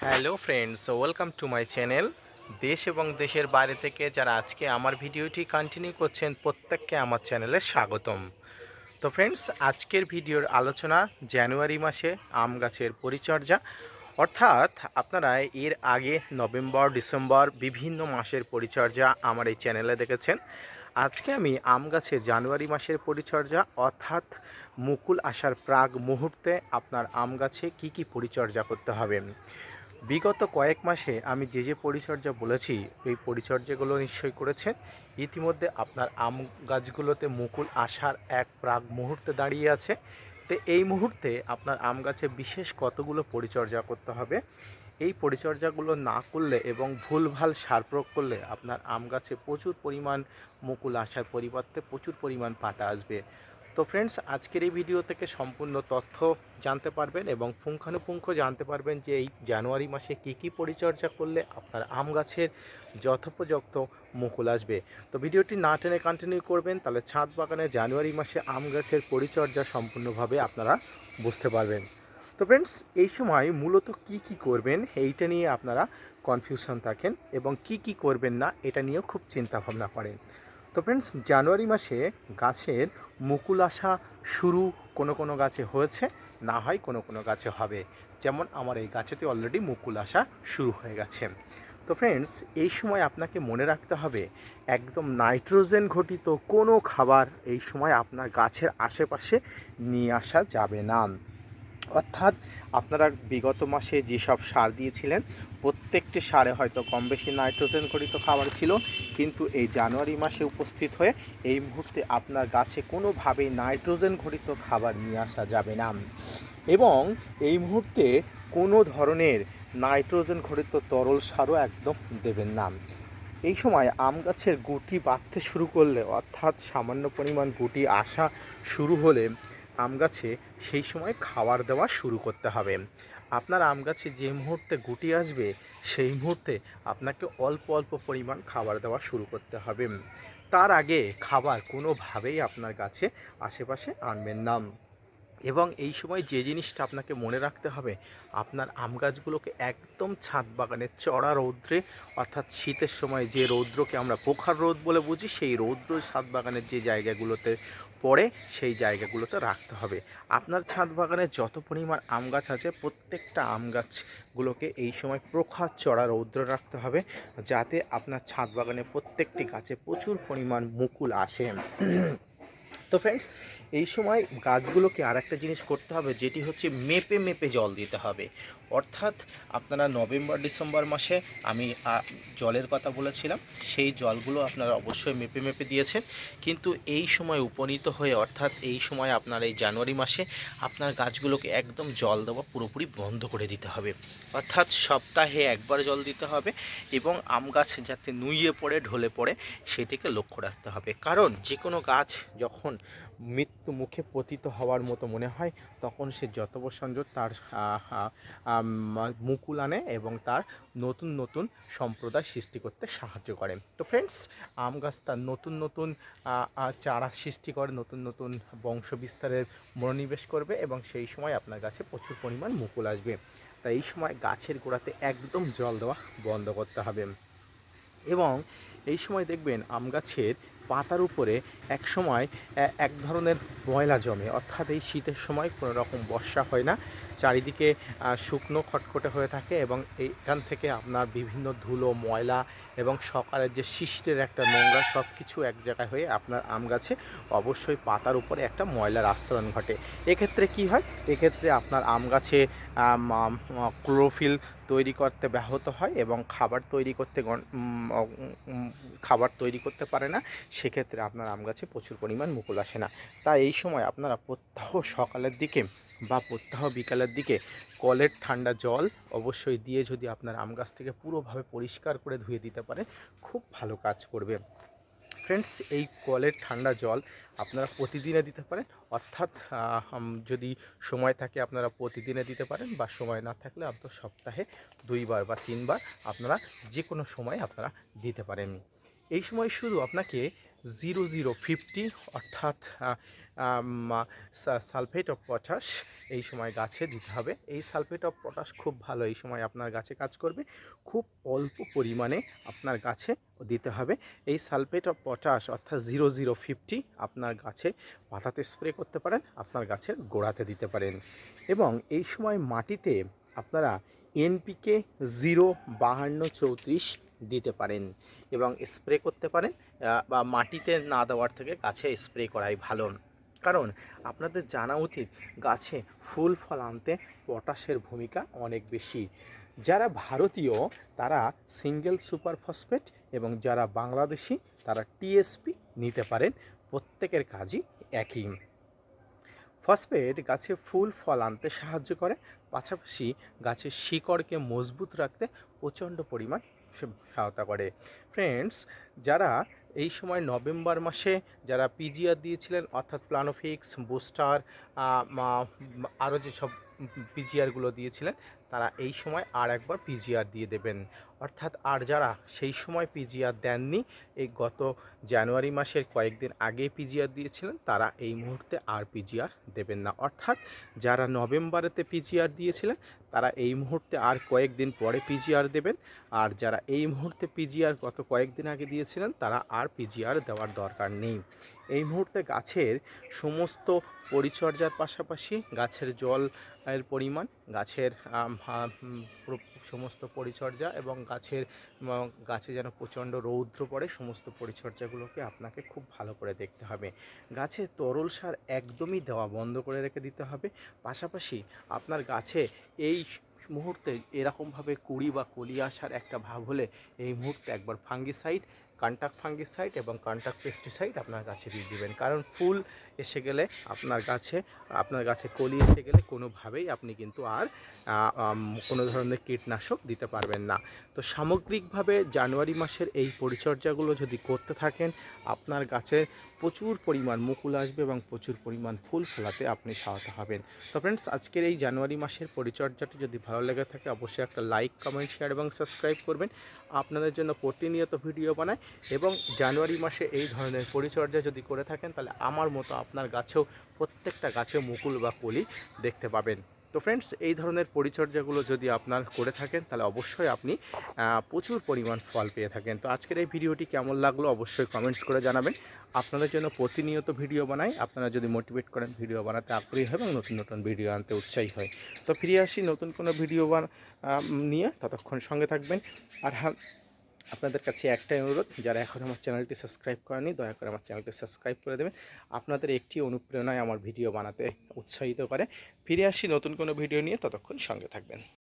Hello friends, welcome to my channel. দেশ এবং দেশের বাইরে থেকে যারা আজকে আমার ভিডিওটি কন্টিনিউ করছেন প্রত্যেককে আমার চ্যানেলে স্বাগতম। তো ফ্রেন্ডস, আজকের ভিডিওর আলোচনা জানুয়ারি মাসে আম গাছের পরিচর্যা, অর্থাৎ আপনারা এর আগে নভেম্বর ডিসেম্বর বিভিন্ন মাসের পরিচর্যা আমার এই চ্যানেলে দেখেছেন। আজকে আমি আম গাছে জানুয়ারি মাসের পরিচর্যা অর্থাৎ মুকুল আসার প্রাক মুহূর্তে আপনার আম গাছে কী কী পরিচর্যা করতে হবে। বিগত কয়েক মাসে আমি যে পরিচর্যা বলেছি এই পরিচর্যাগুলো নিশ্চয়ই করেছেন। ইতিমধ্যে আপনার আম গাছগুলোতে মুকুল আসার এক প্রাক মুহূর্তে দাঁড়িয়ে আছে। তো এই মুহূর্তে আপনার আম গাছে বিশেষ কতগুলো পরিচর্যা করতে হবে। এই পরিচর্যাগুলো না করলে এবং ভুলভাল সার প্রয়োগ করলে আপনার আম গাছে প্রচুর পরিমাণ মুকুল আসার পরিবর্তে প্রচুর পরিমাণ পাতা আসবে। তো ফ্রেন্ডস, আজকের এই ভিডিও থেকে সম্পূর্ণ তথ্য জানতে পারবেন এবং পুঙ্খানুপুঙ্খ জানতে পারবেন যে এই জানুয়ারি মাসে কী পরিচর্যা করলে আপনার আম গাছের যথোপযুক্ত মুকুল আসবে। তো ভিডিওটি না টেনে কন্টিনিউ করবেন, তাহলে ছাদ বাগানে জানুয়ারি মাসে আম গাছের পরিচর্যা সম্পূর্ণভাবে আপনারা বুঝতে পারবেন। তো ফ্রেন্ডস, এই সময় মূলত কি করবেন এইটা নিয়ে আপনারা কনফিউশন থাকেন এবং কি করবেন না এটা নিয়েও খুব চিন্তা ভাবনা করেন। তো ফ্রেন্ডস, জানুয়ারি মাসে গাছের মুকুল আসা শুরু কোনো গাছে হয়েছে, না হয় কোনো গাছে হবে। যেমন আমার এই গাছেতে অলরেডি মুকুল আসা শুরু হয়ে গেছে। তো ফ্রেন্ডস, এই সময় আপনাকে মনে রাখতে হবে একদম নাইট্রোজেন ঘটিত কোনো খাবার এই সময় আপনার গাছের আশেপাশে নিয়ে আসা যাবে না। অর্থাৎ আপনারা বিগত মাসে যেসব সার দিয়েছিলেন প্রত্যেকটি সারে হয়তো কম বেশি নাইট্রোজেন ঘটিত খাবার ছিল, কিন্তু এই জানুয়ারি মাসে উপস্থিত হয়ে এই মুহূর্তে আপনার গাছে কোনোভাবেই নাইট্রোজেন ঘটিত খাবার নিয়ে আসা যাবে না। এবং এই মুহূর্তে কোনো ধরনের নাইট্রোজেন ঘটিত তরল সারও একদম দেবেন না। এই সময় আম গাছের গুটি বাঁধতে শুরু করলে, অর্থাৎ সামান্য পরিমাণ গুটি আসা শুরু হলে আম গাছে সেই সময় খাবার দেওয়া শুরু করতে হবে। আপনার আম গাছে যে মুহূর্তে গুটি আসবে সেই মুহূর্তে আপনাকে অল্প অল্প পরিমাণ খাবার দেওয়া শুরু করতে হবে। তার আগে খাবার কোনোভাবেই আপনার গাছে আশেপাশে আনবেন না। এবং এই সময় যে জিনিসটা আপনাকে মনে রাখতে হবে, আপনার আম গাছগুলোকে একদম ছাদ বাগানের চড়া রৌদ্রে, অর্থাৎ শীতের সময় যে রৌদ্রকে আমরা প্রখর রোদ বলে বুঝি, সেই রৌদ্র ছাদ বাগানের যে জায়গাগুলোতে পড়ে সেই জায়গাগুলোতে রাখতে হবে। আপনার ছাদ বাগানে যত পরিমাণ আম গাছ আছে প্রত্যেকটা আম গাছগুলোকে এই সময় প্রখর চড়া রৌদ্র রাখতে হবে, যাতে আপনার ছাদ বাগানে প্রত্যেকটি গাছে প্রচুর পরিমাণ মুকুল আসে। তো ফ্রেন্ডস, এই সময় গাছগুলোকে আর একটা জিনিস করতে হবে, যেটি হচ্ছে মেপে মেপে জল দিতে হবে। অর্থাৎ আপনারা নভেম্বর ডিসেম্বর মাসে আমি জলের কথা বলেছিলাম, সেই জলগুলো আপনারা অবশ্যই মেপে মেপে দিয়েছেন, কিন্তু এই সময় উপনীত হয়ে, অর্থাৎ এই সময় আপনার এই জানুয়ারি মাসে আপনার গাছগুলোকে একদম জল দেওয়া পুরোপুরি বন্ধ করে দিতে হবে। অর্থাৎ সপ্তাহে একবার জল দিতে হবে এবং আম গাছ যাতে নুইয়ে পড়ে ঢলে পড়ে সেটিকে লক্ষ্য রাখতে হবে। কারণ যে কোনো গাছ যখন মৃত্যু মুখে পতিত হওয়ার মতো মনে হয় তখন সে যত বছর তার মুকুল আনে এবং তার নতুন নতুন সম্প্রদায় সৃষ্টি করতে সাহায্য করে। তো ফ্রেন্ডস, আম গাছ তার নতুন নতুন চারা সৃষ্টি করে, নতুন নতুন বংশ বিস্তারের মনোনিবেশ করবে এবং সেই সময় আপনার গাছে প্রচুর পরিমাণ মুকুল আসবে। তাই এই সময় গাছের গোড়াতে একদম জল দেওয়া বন্ধ করতে হবে। এবং এই সময় দেখবেন আম গাছের পাতার উপরে এক সময় এক ধরনের ময়লা জমে, অর্থাৎ এই শীতের সময় কোনো রকম বর্ষা হয় না, চারিদিকে শুকনো খটখটে হয়ে থাকে এবং এইখান থেকে আপনার বিভিন্ন ধুলো ময়লা এবং সকালের যে শিষ্টের একটা নোংরা সব কিছু এক জায়গায় হয়ে আপনার আম গাছে অবশ্যই পাতার উপরে একটা ময়লার আস্তরণ ঘটে। এক্ষেত্রে কি হয়, এক্ষেত্রে আপনার আম গাছে ক্লোরোফিল তৈরি করতে ব্যাহত হয় এবং খাবার তৈরি করতে পারে না। সেক্ষেত্রে আপনার আম গাছে প্রচুর পরিমাণ মুকুল আসে না। তাই এই সময় আপনারা প্রত্যহ সকালের দিকে বা প্রত্যহ বিকালের দিকে কলের ঠান্ডা জল অবশ্যই দিয়ে যদি আপনার আম গাছ থেকে পুরোভাবে পরিষ্কার করে ধুয়ে দিতে পারে, খুব ভালো কাজ করবে। ফ্রেন্ডস, এই কলের ঠান্ডা জল আপনারা প্রতিদিনে দিতে পারেন, অর্থাৎ যদি সময় থাকে আপনারা প্রতিদিনে দিতে পারেন, বা সময় না থাকলে আপনার সপ্তাহে 2বার বা 3বার আপনারা যে কোনো সময় আপনারা দিতে পারেন। এই সময় শুধু আপনাকে 0050 অর্থাৎ সালফেট অফ পটাশ এই সময় গাছে দিতে হবে। এই সালফেট অফ পটাশ খুব ভালো, এই সময় আপনার গাছে কাজ করবে। খুব অল্প পরিমাণে আপনার গাছে দিতে হবে। এই সালফেট অফ পটাশ অর্থাৎ 0050 আপনার গাছে পাতাতে স্প্রে করতে পারেন, আপনার গাছের গোড়াতে দিতে পারেন। এবং এই সময় মাটিতে আপনারা এনপিকে 05234 দিতে পারেন এবং স্প্রে করতে পারেন, বা মাটিতে না দেওয়ার থেকে গাছে স্প্রে করাই ভালো। কারণ আপনাদের জানা উচিত গাছে ফুল ফল আনতে পটাশের ভূমিকা অনেক বেশি। যারা ভারতীয় তারা সিঙ্গেল সুপার ফসফেট এবং যারা বাংলাদেশি তারা টিএসপি নিতে পারেন, প্রত্যেকের কাজই একই। ফসফেট গাছে ফুল ফল আনতে সাহায্য করে, পাশাপাশি গাছের শিকড়কে মজবুত রাখতে প্রচণ্ড পরিমাণ সহায়তা করে। ফ্রেন্ডস, যারা এই সময় নভেম্বর মাসে যারা পিজিআর দিয়েছিলেন অর্থাৎ প্লানোফিক্স বুস্টার আরও যেসব পিজিআরগুলো দিয়েছিলেন তারা এই সময় আর একবার পিজিআর দিয়ে দেবেন। অর্থাৎ আর যারা সেই সময় পিজিআর দেননি, এই গত জানুয়ারি মাসের কয়েকদিন আগে পিজিআর দিয়েছিলেন তারা এই মুহূর্তে আর পিজিআর দেবেন না। অর্থাৎ যারা নভেম্বরেতে পিজিআর দিয়েছিলেন তারা এই মুহূর্তে আর কয়েকদিন পরে পিজিআর দেবেন, আর যারা এই মুহূর্তে পিজিআর গত কয়েকদিন আগে দিয়েছিলেন তারা আর পিজিআর দেওয়ার দরকার নেই। এই মুহূর্তে গাছের সমস্ত পরিচর্যার পাশাপাশি গাছের জলের পরিমাণ, গাছের সমস্ত পরিচর্যা এবং গাছে যেন প্রচণ্ড রৌদ্র পড়ে, সমস্ত পরিচর্যাগুলোকে আপনাকে খুব ভালো করে দেখতে হবে। গাছে তরল সার একদমই দেওয়া বন্ধ করে রেখে দিতে হবে। পাশাপাশি আপনার গাছে এই মুহূর্তে এরকমভাবে কুড়ি বা কলি আসার একটা ভাব হলে এই মুহূর্তে একবার ফাঙ্গিসাইড, কন্টাক্ট ফাঙ্গিসাইড এবং কন্টাক্ট পেস্টিসাইড আপনার গাছে দিয়ে দেবেন। কারণ ফুল এসে গেলে আপনার গাছে কলি এসে গেলে কোনোভাবেই আপনি কিন্তু আর কোনো ধরনের কীটনাশক দিতে পারবেন না। তো সামগ্রিকভাবে জানুয়ারি মাসের এই পরিচর্যাগুলো যদি করতে থাকেন আপনার গাছের প্রচুর পরিমাণ মুকুল আসবে এবং প্রচুর পরিমাণ ফুল ফলাতে আপনি সহায়তা হবেন। তো ফ্রেন্ডস, আজকের এই জানুয়ারি মাসের পরিচর্যাটি যদি ভালো লেগে থাকে অবশ্যই একটা লাইক, কমেন্ট, শেয়ার এবং সাবস্ক্রাইব করবেন। আপনাদের জন্য প্রতিনিয়ত ভিডিও বানাই এবং জানুয়ারি মাসে এই ধরনের পরিচর্যা যদি করে থাকেন তাহলে আমার মতো আপনার গাছেও প্রত্যেকটা গাছে মুকুল বা কলি দেখতে পাবেন। তো ফ্রেন্ডস, এই ধরনের পরিচর্যাগুলো যদি আপনার করে থাকেন তাহলে অবশ্যই আপনি প্রচুর পরিমাণ ফল পেয়ে থাকেন। তো আজকের এই ভিডিওটি কেমন লাগলো অবশ্যই কমেন্টস করে জানাবেন। আপনাদের জন্য প্রতিনিয়ত ভিডিও বানাই, আপনারা যদি মোটিভেট করেন ভিডিও বানাতে আগ্রহী হয় এবং নতুন নতুন ভিডিও আনতে উৎসাহী হয়। তো ফিরে আসি নতুন কোনো ভিডিও নিয়ে, ততক্ষণ সঙ্গে থাকবেন। আর হ্যাঁ, আপনাদের কাছে একটাই অনুরোধ, যারা এখন আমার চ্যানেলটি সাবস্ক্রাইব করেনি দয়া করে আমার চ্যানেলটি সাবস্ক্রাইব করে দেবেন। আপনাদের একটি অনুপ্রেরণায় আমার ভিডিও বানাতে উৎসাহিত করে। ফিরে আসি নতুন কোনো ভিডিও নিয়ে, ততক্ষণ সঙ্গে থাকবেন।